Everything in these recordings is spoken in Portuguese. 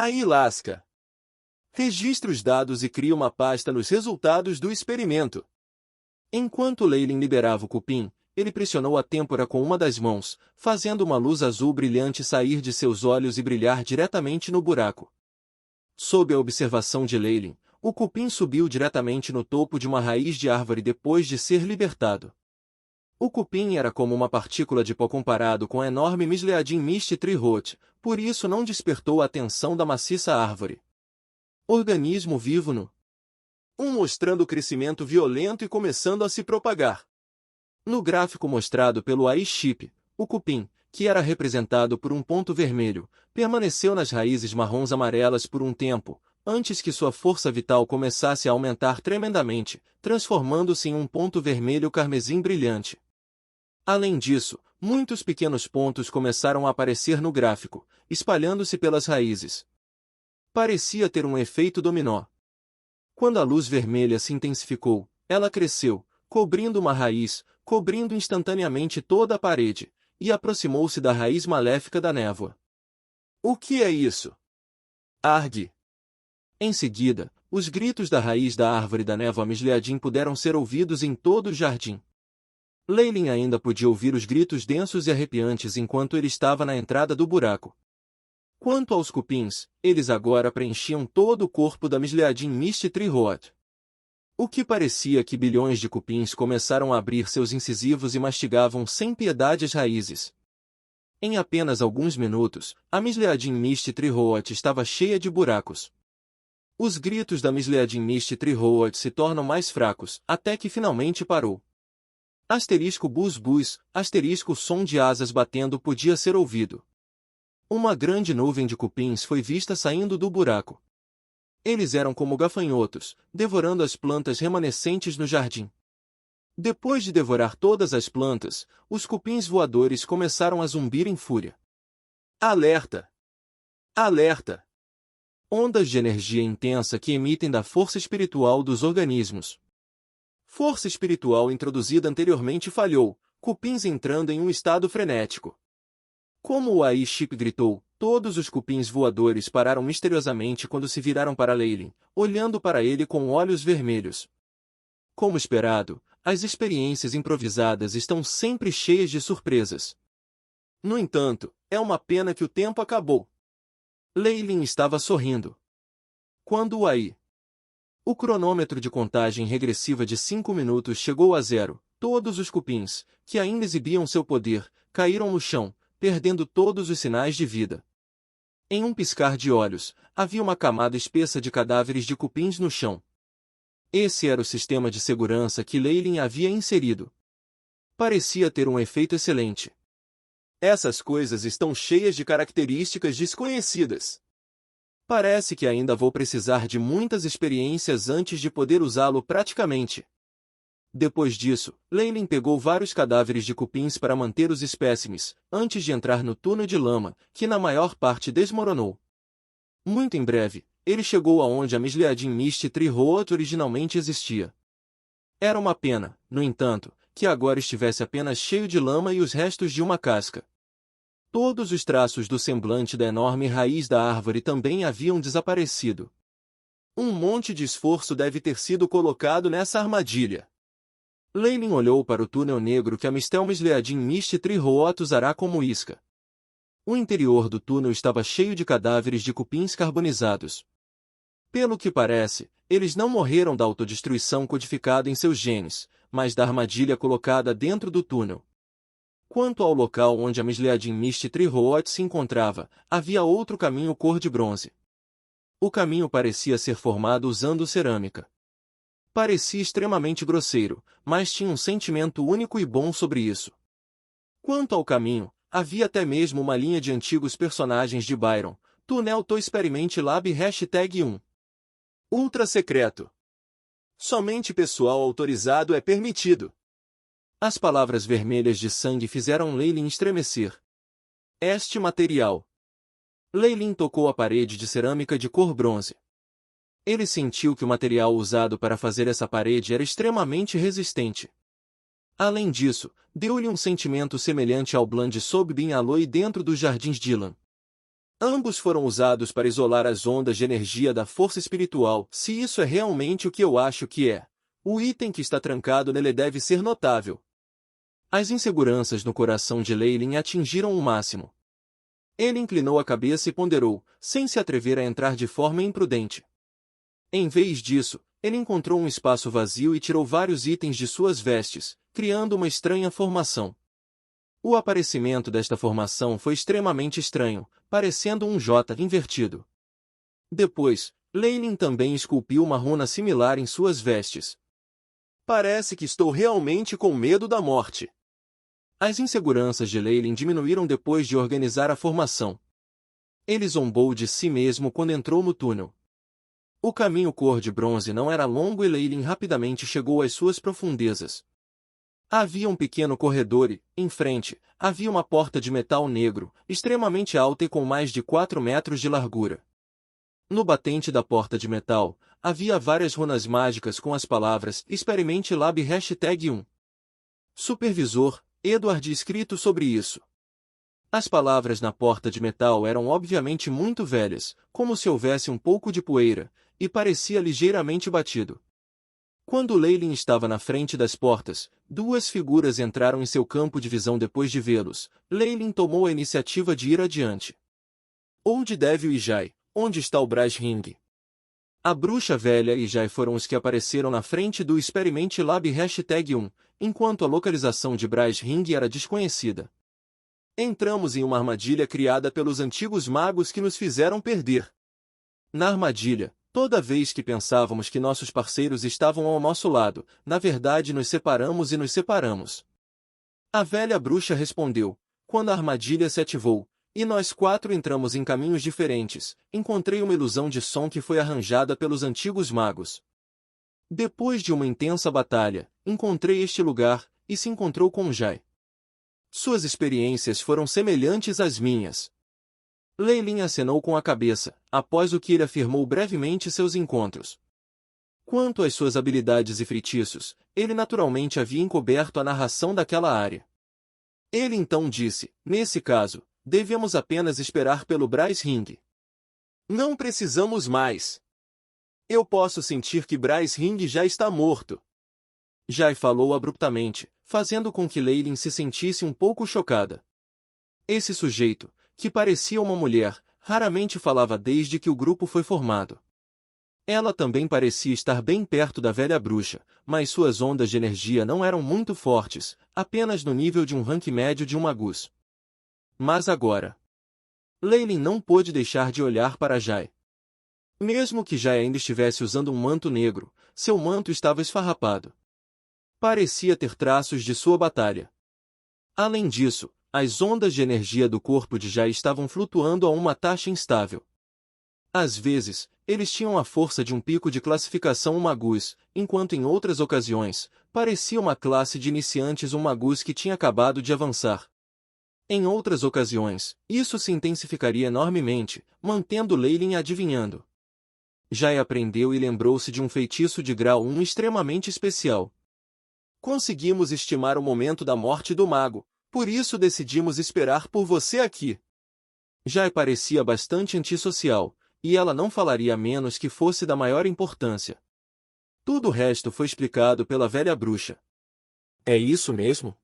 Aí lasca. Registre os dados e crie uma pasta nos resultados do experimento. Enquanto Leylin liberava o cupim, ele pressionou a têmpora com uma das mãos, fazendo uma luz azul brilhante sair de seus olhos e brilhar diretamente no buraco. Sob a observação de Leylin, o cupim subiu diretamente no topo de uma raiz de árvore depois de ser libertado. O cupim era como uma partícula de pó comparado com a enorme Misleadin Mist Tree Root, por isso não despertou a atenção da maciça árvore. Organismo vivo no mostrando crescimento violento e começando a se propagar. No gráfico mostrado pelo AI-chip, o cupim, que era representado por um ponto vermelho, permaneceu nas raízes marrons amarelas por um tempo, antes que sua força vital começasse a aumentar tremendamente, transformando-se em um ponto vermelho carmesim brilhante. Além disso, muitos pequenos pontos começaram a aparecer no gráfico, espalhando-se pelas raízes. Parecia ter um efeito dominó. Quando a luz vermelha se intensificou, ela cresceu, cobrindo uma raiz, cobrindo instantaneamente toda a parede, e aproximou-se da raiz maléfica da névoa. O que é isso? Argue! Em seguida, os gritos da raiz da árvore da névoa Misleadin puderam ser ouvidos em todo o jardim. Leylin ainda podia ouvir os gritos densos e arrepiantes enquanto ele estava na entrada do buraco. Quanto aos cupins, eles agora preenchiam todo o corpo da Misleadin Mist Tree Root. O que parecia que bilhões de cupins começaram a abrir seus incisivos e mastigavam sem piedade as raízes. Em apenas alguns minutos, a Misleadin Mist Tree Root estava cheia de buracos. Os gritos da Misleadin Mist Tree Root se tornam mais fracos, até que finalmente parou. Asterisco bus bus, asterisco som de asas batendo podia ser ouvido. Uma grande nuvem de cupins foi vista saindo do buraco. Eles eram como gafanhotos, devorando as plantas remanescentes no jardim. Depois de devorar todas as plantas, os cupins voadores começaram a zumbir em fúria. Alerta! Alerta! Ondas de energia intensa que emitem da força espiritual dos organismos. Força espiritual introduzida anteriormente falhou, cupins entrando em um estado frenético. Como o AI-chip gritou, todos os cupins voadores pararam misteriosamente quando se viraram para Leylin, olhando para ele com olhos vermelhos. Como esperado, as experiências improvisadas estão sempre cheias de surpresas. No entanto, é uma pena que o tempo acabou. Leylin estava sorrindo. Quando o cronômetro de contagem regressiva de 5 minutos chegou a zero, todos os cupins, que ainda exibiam seu poder, caíram no chão, perdendo todos os sinais de vida. Em um piscar de olhos, havia uma camada espessa de cadáveres de cupins no chão. Esse era o sistema de segurança que Leylin havia inserido. Parecia ter um efeito excelente. Essas coisas estão cheias de características desconhecidas. Parece que ainda vou precisar de muitas experiências antes de poder usá-lo praticamente. Depois disso, Leylin pegou vários cadáveres de cupins para manter os espécimes, antes de entrar no túnel de lama, que na maior parte desmoronou. Muito em breve, ele chegou aonde a Misleadin Mist Tree Root originalmente existia. Era uma pena, no entanto, que agora estivesse apenas cheio de lama e os restos de uma casca. Todos os traços do semblante da enorme raiz da árvore também haviam desaparecido. Um monte de esforço deve ter sido colocado nessa armadilha. Leylin olhou para o túnel negro que a Misleadin Mist Tree Root usará como isca. O interior do túnel estava cheio de cadáveres de cupins carbonizados. Pelo que parece, eles não morreram da autodestruição codificada em seus genes, mas da armadilha colocada dentro do túnel. Quanto ao local onde a Misleadin Mist Tree Root se encontrava, havia outro caminho cor de bronze. O caminho parecia ser formado usando cerâmica. Parecia extremamente grosseiro, mas tinha um sentimento único e bom sobre isso. Quanto ao caminho, havia até mesmo uma linha de antigos personagens de Byron, Tunnel to Experiment Lab #1. Ultra secreto. Somente pessoal autorizado é permitido. As palavras vermelhas de sangue fizeram Leylin estremecer. Este material. Leylin tocou a parede de cerâmica de cor bronze. Ele sentiu que o material usado para fazer essa parede era extremamente resistente. Além disso, deu-lhe um sentimento semelhante ao Bland Sob Bin Aloy dentro dos Jardins Dylan. Ambos foram usados para isolar as ondas de energia da força espiritual. Se isso é realmente o que eu acho que é, o item que está trancado nele deve ser notável. As inseguranças no coração de Leylin atingiram o máximo. Ele inclinou a cabeça e ponderou, sem se atrever a entrar de forma imprudente. Em vez disso, ele encontrou um espaço vazio e tirou vários itens de suas vestes, criando uma estranha formação. O aparecimento desta formação foi extremamente estranho, parecendo um J invertido. Depois, Leylin também esculpiu uma runa similar em suas vestes. Parece que estou realmente com medo da morte. As inseguranças de Leylin diminuíram depois de organizar a formação. Ele zombou de si mesmo quando entrou no túnel. O caminho cor de bronze não era longo e Leylin rapidamente chegou às suas profundezas. Havia um pequeno corredor e, em frente, havia uma porta de metal negro, extremamente alta e com mais de 4 metros de largura. No batente da porta de metal, havia várias runas mágicas com as palavras Experimente Lab #1. Supervisor, Edward escrito sobre isso. As palavras na porta de metal eram obviamente muito velhas, como se houvesse um pouco de poeira, e parecia ligeiramente batido. Quando Leylin estava na frente das portas, duas figuras entraram em seu campo de visão depois de vê-los. Leylin tomou a iniciativa de ir adiante. Onde deve o Jai? Onde está o Brasring? A bruxa velha e Jai foram os que apareceram na frente do Experimente Lab #1, enquanto a localização de Brasring era desconhecida. Entramos em uma armadilha criada pelos antigos magos que nos fizeram perder. Na armadilha, toda vez que pensávamos que nossos parceiros estavam ao nosso lado, na verdade nos separamos e nos separamos. A velha bruxa respondeu, quando a armadilha se ativou, e nós 4 entramos em caminhos diferentes, encontrei uma ilusão de som que foi arranjada pelos antigos magos. Depois de uma intensa batalha, encontrei este lugar, e se encontrou com Jai. Suas experiências foram semelhantes às minhas. Leylin acenou com a cabeça, após o que ele afirmou brevemente seus encontros. Quanto às suas habilidades e feitiços, ele naturalmente havia encoberto a narração daquela área. Ele então disse, nesse caso, devemos apenas esperar pelo Brasring. Não precisamos mais. Eu posso sentir que Brasring já está morto. Jai falou abruptamente, fazendo com que Leylin se sentisse um pouco chocada. Esse sujeito, que parecia uma mulher, raramente falava desde que o grupo foi formado. Ela também parecia estar bem perto da velha bruxa, mas suas ondas de energia não eram muito fortes, apenas no nível de um rank médio de um magus. Mas agora, Leylin não pôde deixar de olhar para Jai. Mesmo que Jai ainda estivesse usando um manto negro, seu manto estava esfarrapado. Parecia ter traços de sua batalha. Além disso, as ondas de energia do corpo de Jai estavam flutuando a uma taxa instável. Às vezes, eles tinham a força de um pico de classificação magus, enquanto em outras ocasiões, parecia uma classe de iniciantes magus que tinha acabado de avançar. Em outras ocasiões, isso se intensificaria enormemente, mantendo Leylin adivinhando. Jai aprendeu e lembrou-se de um feitiço de grau 1 extremamente especial. Conseguimos estimar o momento da morte do mago, por isso decidimos esperar por você aqui. Jai parecia bastante antissocial, e ela não falaria a menos que fosse da maior importância. Tudo o resto foi explicado pela velha bruxa. É isso mesmo?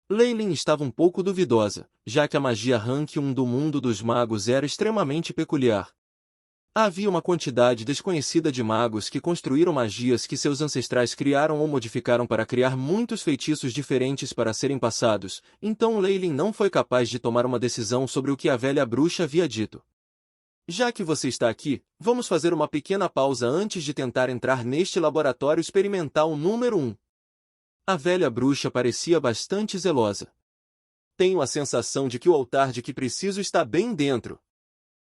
Leylin estava um pouco duvidosa, já que a magia Rank 1 do mundo dos magos era extremamente peculiar. Havia uma quantidade desconhecida de magos que construíram magias que seus ancestrais criaram ou modificaram para criar muitos feitiços diferentes para serem passados, então Leylin não foi capaz de tomar uma decisão sobre o que a velha bruxa havia dito. Já que você está aqui, vamos fazer uma pequena pausa antes de tentar entrar neste laboratório experimental número 1. A velha bruxa parecia bastante zelosa. Tenho a sensação de que o altar de que preciso está bem dentro.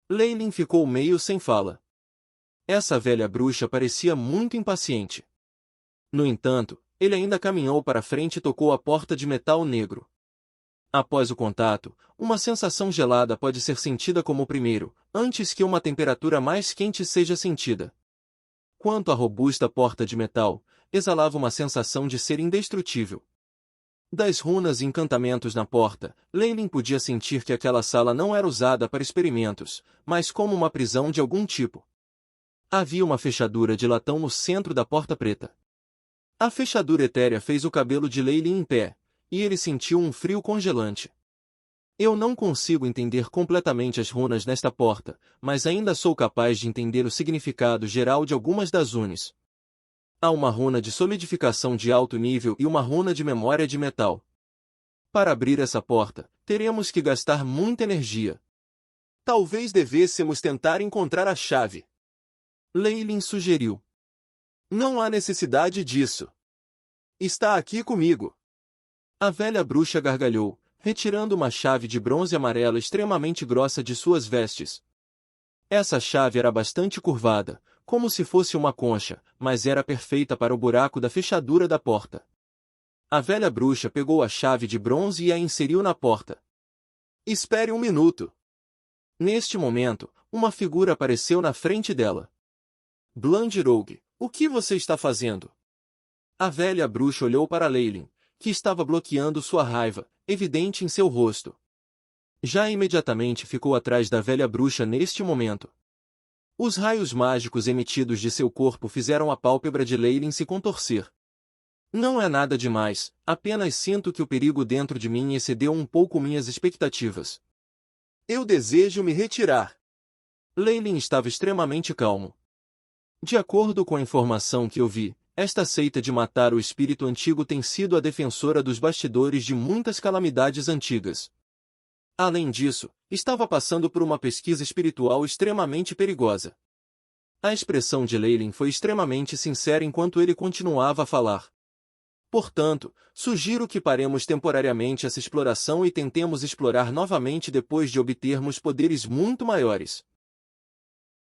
Leylin ficou meio sem fala. Essa velha bruxa parecia muito impaciente. No entanto, ele ainda caminhou para frente e tocou a porta de metal negro. Após o contato, uma sensação gelada pode ser sentida como o primeiro, antes que uma temperatura mais quente seja sentida. Quanto à robusta porta de metal, exalava uma sensação de ser indestrutível. Das runas e encantamentos na porta, Leilin podia sentir que aquela sala não era usada para experimentos, mas como uma prisão de algum tipo. Havia uma fechadura de latão no centro da porta preta. A fechadura etérea fez o cabelo de Leilin em pé, e ele sentiu um frio congelante. Eu não consigo entender completamente as runas nesta porta, mas ainda sou capaz de entender o significado geral de algumas das runes. Há uma runa de solidificação de alto nível e uma runa de memória de metal. Para abrir essa porta, teremos que gastar muita energia. Talvez devêssemos tentar encontrar a chave. Leilin sugeriu. Não há necessidade disso. Está aqui comigo. A velha bruxa gargalhou, retirando uma chave de bronze amarela extremamente grossa de suas vestes. Essa chave era bastante curvada, como se fosse uma concha, mas era perfeita para o buraco da fechadura da porta. A velha bruxa pegou a chave de bronze e a inseriu na porta. Espere um minuto. Neste momento, uma figura apareceu na frente dela. Blandirogue, o que você está fazendo? A velha bruxa olhou para Leilin, que estava bloqueando sua raiva, evidente em seu rosto. Já imediatamente ficou atrás da velha bruxa neste momento. Os raios mágicos emitidos de seu corpo fizeram a pálpebra de Leilin se contorcer. Não é nada demais, apenas sinto que o perigo dentro de mim excedeu um pouco minhas expectativas. Eu desejo me retirar. Leilin estava extremamente calmo. De acordo com a informação que eu vi, esta seita de matar o espírito antigo tem sido a defensora dos bastidores de muitas calamidades antigas. Além disso, estava passando por uma pesquisa espiritual extremamente perigosa. A expressão de Leilin foi extremamente sincera enquanto ele continuava a falar. Portanto, sugiro que paremos temporariamente essa exploração e tentemos explorar novamente depois de obtermos poderes muito maiores.